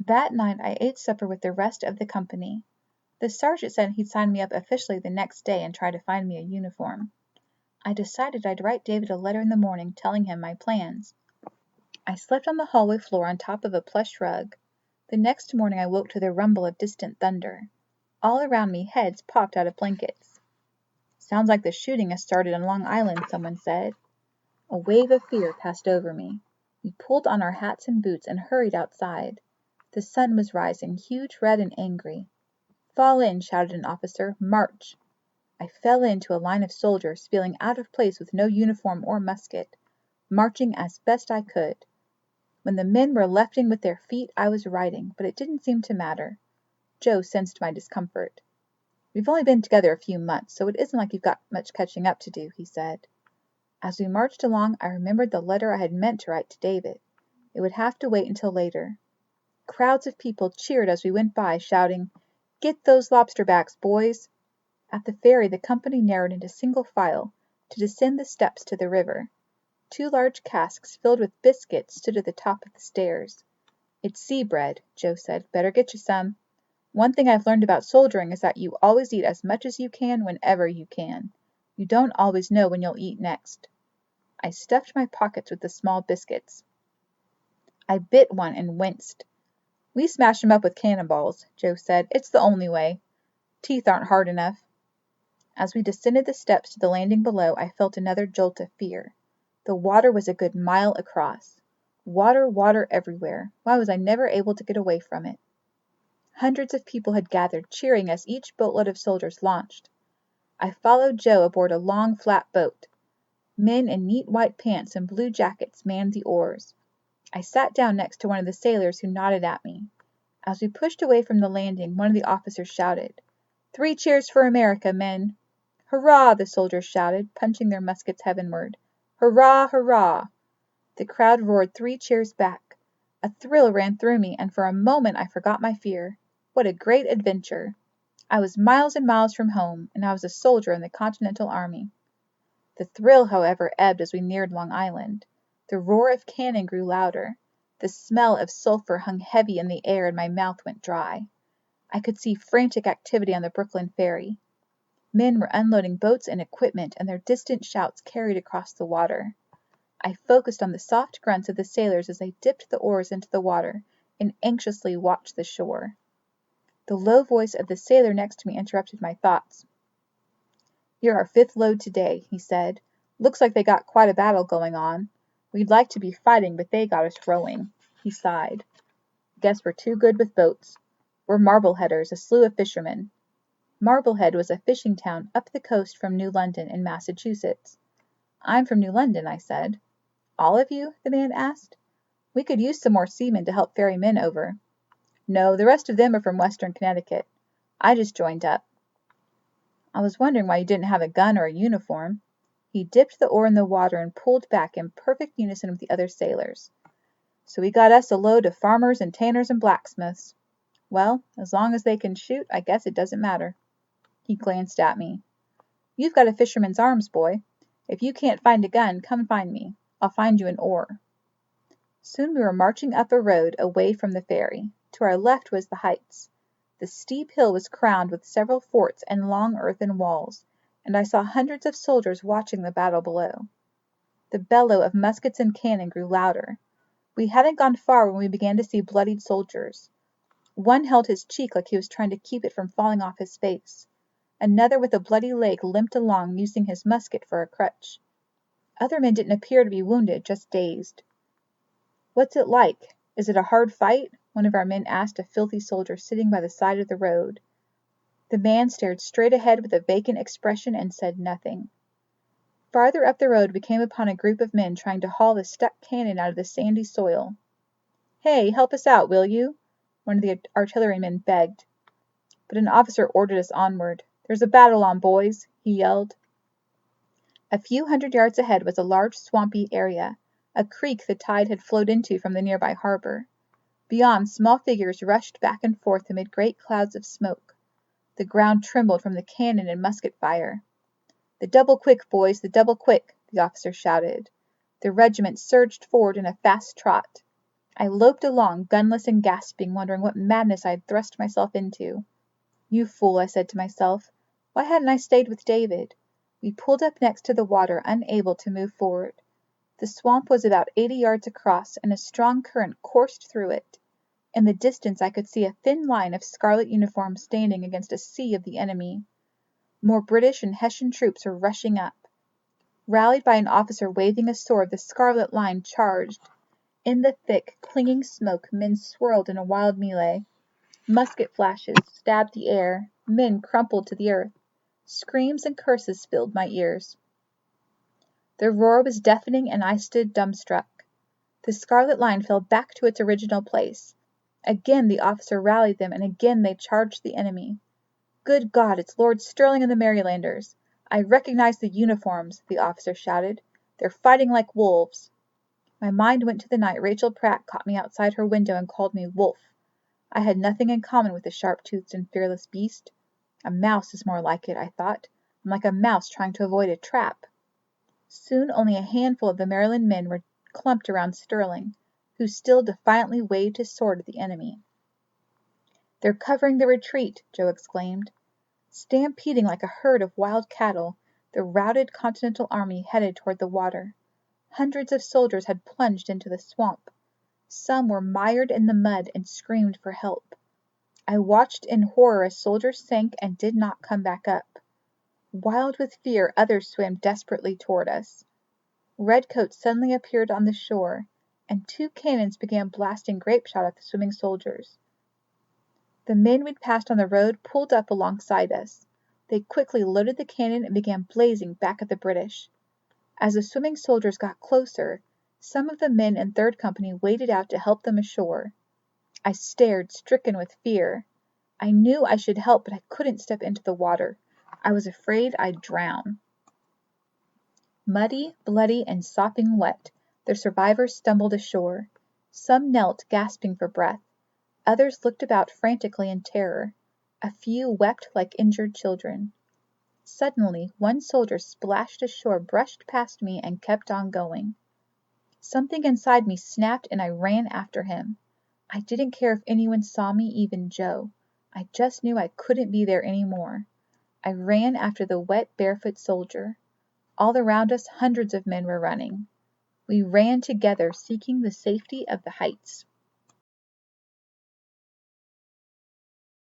That night I ate supper with the rest of the company. The sergeant said he'd sign me up officially the next day and try to find me a uniform. I decided I'd write David a letter in the morning telling him my plans. I slept on the hallway floor on top of a plush rug. The next morning I woke to the rumble of distant thunder. All around me heads popped out of blankets. "Sounds like the shooting has started on Long Island," someone said. A wave of fear passed over me. We pulled on our hats and boots and hurried outside. The sun was rising, huge, red, and angry. "Fall in," shouted an officer. "March!" I fell into a line of soldiers, feeling out of place with no uniform or musket, marching as best I could. When the men were lefting with their feet, I was righting, but it didn't seem to matter. Joe sensed my discomfort. "We've only been together a few months, so it isn't like you've got much catching up to do," he said. As we marched along, I remembered the letter I had meant to write to David. It would have to wait until later. Crowds of people cheered as we went by, shouting, "Get those lobsterbacks, boys!" At the ferry the company narrowed into single file, to descend the steps to the river. 2 large casks filled with biscuits stood at the top of the stairs. "It's sea bread," Joe said. "Better get you some. One thing I've learned about soldiering is that you always eat as much as you can whenever you can. You don't always know when you'll eat next." I stuffed my pockets with the small biscuits. I bit one and winced. "We smash 'em up with cannonballs," Joe said. "It's the only way. Teeth aren't hard enough." As we descended the steps to the landing below, I felt another jolt of fear. The water was a good mile across. Water, water everywhere. Why was I never able to get away from it? Hundreds of people had gathered, cheering as each boatload of soldiers launched. I followed Joe aboard a long, flat boat. Men in neat white pants and blue jackets manned the oars. I sat down next to one of the sailors, who nodded at me. As we pushed away from the landing, one of the officers shouted, "3 cheers for America, men!" "Hurrah!" the soldiers shouted, punching their muskets heavenward. "Hurrah! Hurrah!" The crowd roared 3 cheers back. A thrill ran through me, and for a moment I forgot my fear. What a great adventure! I was miles and miles from home, and I was a soldier in the Continental Army. The thrill, however, ebbed as we neared Long Island. The roar of cannon grew louder. The smell of sulphur hung heavy in the air, and my mouth went dry. I could see frantic activity on the Brooklyn ferry. Men were unloading boats and equipment, and their distant shouts carried across the water. I focused on the soft grunts of the sailors as they dipped the oars into the water and anxiously watched the shore. The low voice of the sailor next to me interrupted my thoughts. "You're our 5th load today," he said. "Looks like they got quite a battle going on. We'd like to be fighting, but they got us rowing." He sighed. "Guess we're too good with boats. We're Marbleheaders, a slew of fishermen." Marblehead was a fishing town up the coast from New London in Massachusetts. "I'm from New London," I said. "All of you?" the man asked. "We could use some more seamen to help ferry men over." "No, the rest of them are from Western Connecticut. I just joined up." "I was wondering why you didn't have a gun or a uniform." He dipped the oar in the water and pulled back in perfect unison with the other sailors. "So we got us a load of farmers and tanners and blacksmiths. Well, as long as they can shoot, I guess it doesn't matter." He glanced at me. "You've got a fisherman's arms, boy. If you can't find a gun, come find me. I'll find you an oar." Soon we were marching up a road away from the ferry. To our left was the Heights. The steep hill was crowned with several forts and long earthen walls, and I saw hundreds of soldiers watching the battle below. The bellow of muskets and cannon grew louder. We hadn't gone far when we began to see bloodied soldiers. One held his cheek like he was trying to keep it from falling off his face. Another with a bloody leg limped along, using his musket for a crutch. Other men didn't appear to be wounded, just dazed. "What's it like? Is it a hard fight?" one of our men asked a filthy soldier sitting by the side of the road. The man stared straight ahead with a vacant expression and said nothing. Farther up the road we came upon a group of men trying to haul the stuck cannon out of the sandy soil. "Hey, help us out, will you?" one of the artillerymen begged. But an officer ordered us onward. "There's a battle on, boys," he yelled. A few hundred yards ahead was a large swampy area, a creek the tide had flowed into from the nearby harbor. Beyond, small figures rushed back and forth amid great clouds of smoke. The ground trembled from the cannon and musket fire. "The double quick, boys, the double quick," the officer shouted. The regiment surged forward in a fast trot. I loped along, gunless and gasping, wondering what madness I had thrust myself into. "You fool," I said to myself. "Why hadn't I stayed with David?" We pulled up next to the water, unable to move forward. The swamp was about 80 yards across, and a strong current coursed through it. In the distance I could see a thin line of scarlet uniforms standing against a sea of the enemy. More British and Hessian troops were rushing up. Rallied by an officer waving a sword, the scarlet line charged. In the thick, clinging smoke men swirled in a wild melee. Musket flashes stabbed the air. Men crumpled to the earth. Screams and curses filled my ears. The roar was deafening, and I stood dumbstruck. The scarlet line fell back to its original place. Again the officer rallied them, and again they charged the enemy. "Good God, it's Lord Stirling and the Marylanders! I recognize the uniforms!" the officer shouted. "They're fighting like wolves!" My mind went to the night Rachel Pratt caught me outside her window and called me wolf. I had nothing in common with the sharp-toothed and fearless beast. A mouse is more like it, I thought. I'm like a mouse trying to avoid a trap. Soon only a handful of the Maryland men were clumped around Stirling, who still defiantly waved his sword at the enemy. "They're covering the retreat!" Joe exclaimed. Stampeding like a herd of wild cattle, the routed Continental Army headed toward the water. Hundreds of soldiers had plunged into the swamp. Some were mired in the mud and screamed for help. I watched in horror as soldiers sank and did not come back up. Wild with fear, others swam desperately toward us. Redcoats suddenly appeared on the shore, and 2 cannons began blasting grapeshot at the swimming soldiers. The men we'd passed on the road pulled up alongside us. They quickly loaded the cannon and began blazing back at the British. As the swimming soldiers got closer, some of the men in 3rd Company waded out to help them ashore. I stared, stricken with fear. I knew I should help, but I couldn't step into the water. I was afraid I'd drown. Muddy, bloody, and sopping wet, the survivors stumbled ashore. Some knelt, gasping for breath. Others looked about frantically in terror. A few wept like injured children. Suddenly, one soldier splashed ashore, brushed past me, and kept on going. Something inside me snapped, and I ran after him. I didn't care if anyone saw me, even Joe. I just knew I couldn't be there any more. I ran after the wet, barefoot soldier. All around us, hundreds of men were running. We ran together, seeking the safety of the heights.